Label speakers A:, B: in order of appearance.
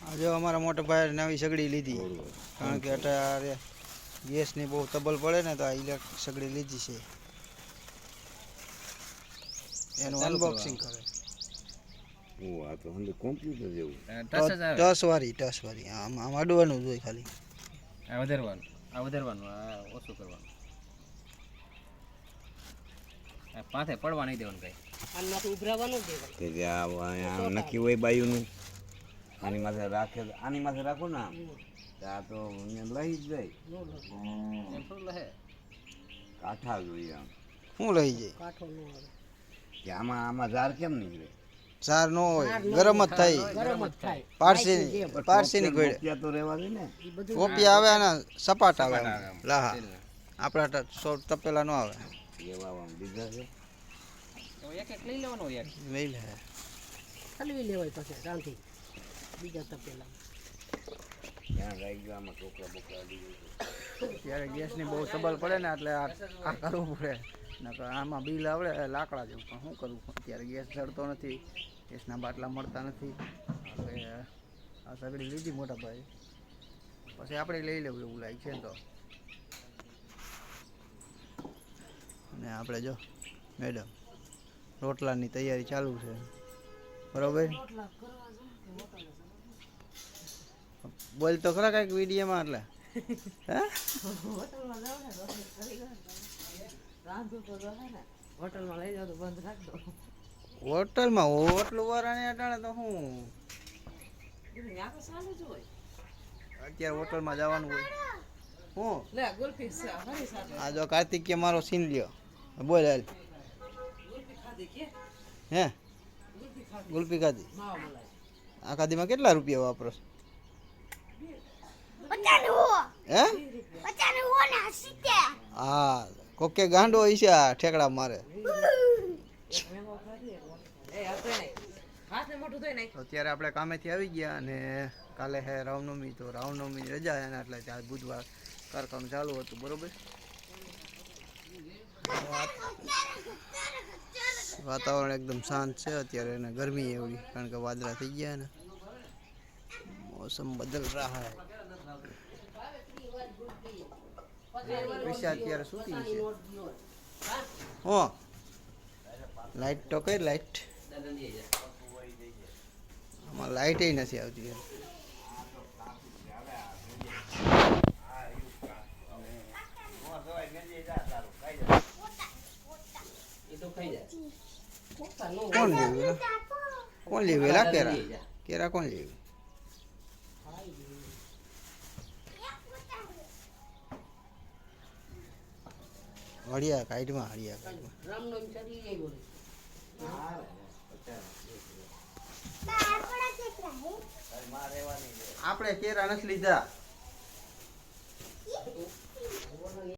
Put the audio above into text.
A: આજે અમારા મોટા ભાઈ નવી સગડી લીધી કારણ કે અત્યારે ગેસની બહુ તબલ પડે ને તો આ ઇલેક્ટ્રિક સગડી લીધી છે એનું અનબોક્સિંગ કરે.
B: આ તો અંદર કોમ્પ્યુટર જેવું
A: ટચ વાળી આમ અડવાનું જ હોય ખાલી.
C: આ વધારવાનું આ ઓછું કરવાનું. આ પાથે પડવા નહીં દેવાનું કઈ.
D: આનાથી ઉભરાવાનું દેવાનું.
B: નક્કી હોય બાયુનું આની માથે રાખો ને આ તો લઈ જ જાય
C: એમ થોડું લહે.
B: કાંઠા જોઈએ આમ
A: શું લઈ જાય
D: કાઠો ન આવે
B: કે આમાં ઝાર કેમ નીકળે?
A: સાર નો હોય ગરમ જ થાય.
D: ગરમ જ થાય.
A: પારસીની ગોળે
B: તો રહેવા દે ને.
A: કોપિયા આવે અને સપાટ આવે લાહા આપણા તપેલા નો આવે.
B: એવા બીજા છે
C: એક લઈ લેવાનો યાર.
A: લઈ લે
D: હલવી લેવાય પછી શાંતિ બીજા તપેલા
B: ત્યાં રહી ગયો આમાં ટોકરા બોકરા
A: ત્યારે ગેસની બહુ તબલ પડે ને એટલે આ કરવું પડે નકર આમાં બિલ આવડે લાકડા જેવું પણ શું કરવું અત્યારે ગેસ ચડતો નથી ગેસના બાટલા મળતા નથી એટલે આ સગડી લીધી મોટા ભાઈ પછી આપણે લઈ લેવું એવું લાગે છે ને તો. અને આપણે જો મેડમ રોટલાની તૈયારી ચાલુ છે બરોબર. બોલ તો ખરા કાંઈક વિડીયોમાં એટલે
D: હોટલમાં લઈ જાવ તો બંધ રાખ દો.
A: હોટલમાં હોટલું વાળાને અટાણે તો શું અત્યારે હોટલમાં જવાનું હોય શું આ જો કાર્તિક કે મારો સીન લ્યો બોલ હાલ હે ગુલ્ફી ખાધી આ ખાધીમાં કેટલા રૂપિયા વાપરો હે હા કોકે ગાંડો હોય છે આ ઠેકડા મારે. અત્યારે આપણે કામેથી આવી ગયા અને કાલે હે રામનવમી તો રામનવમી રજા એના એટલે ત્યાં બુધવાર કારખાનું ચાલુ હતું બરોબર. વાતાવરણ એકદમ શાંત છે અત્યારે અને ગરમી એવડી કારણ કે વાદળા થઈ ગયા ને મોસમ બદલ રહા હૈ. પૈસા અત્યારે સૂતી છે હો લાઈટ તો કઈ લાઈટ આમાં લાઈટ નથી આવતી. કોણ લેવેલા કેરા કોણ લેવે હળિયા કાઢમાં આપણે કેરા નથી લીધા